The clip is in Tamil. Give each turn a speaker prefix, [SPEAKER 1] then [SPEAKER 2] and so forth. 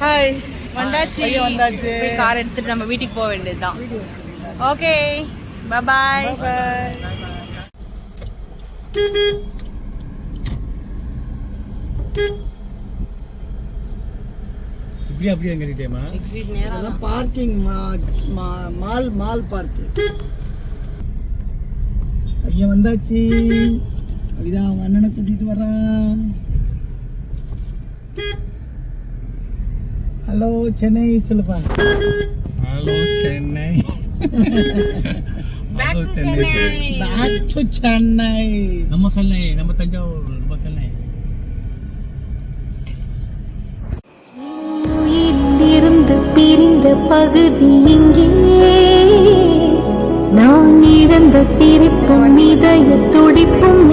[SPEAKER 1] ஹாய்.
[SPEAKER 2] வந்தாச்சு. கார் எடுத்துட்டு நம்ம வீட்டுக்கு போக வேண்டியதுதான். Okay, bye bye.
[SPEAKER 1] இப்படி அப்படியே கட்டிட்டேமா?
[SPEAKER 2] எக்ஸிட் நேரா
[SPEAKER 3] பார்க்கிங் மால் பார்க்கிங். ஐயா வந்தாச்சு. அப்படிதான் அவங்க அண்ணனை கூட்டிட்டு வர்றான். ஹலோ சென்னை சொல்லுப்பா.
[SPEAKER 1] Hello Chennai.
[SPEAKER 2] Back to Chennai.
[SPEAKER 3] Back to Chennai.
[SPEAKER 1] நம்ம சென்னை, நம்ம தஞ்சாவூர், நம்ம சென்னை.
[SPEAKER 4] இருந்து பிரிந்த பகுதி இங்கே, நான் இழந்த சிரிப்பும் இதய துடிப்பும்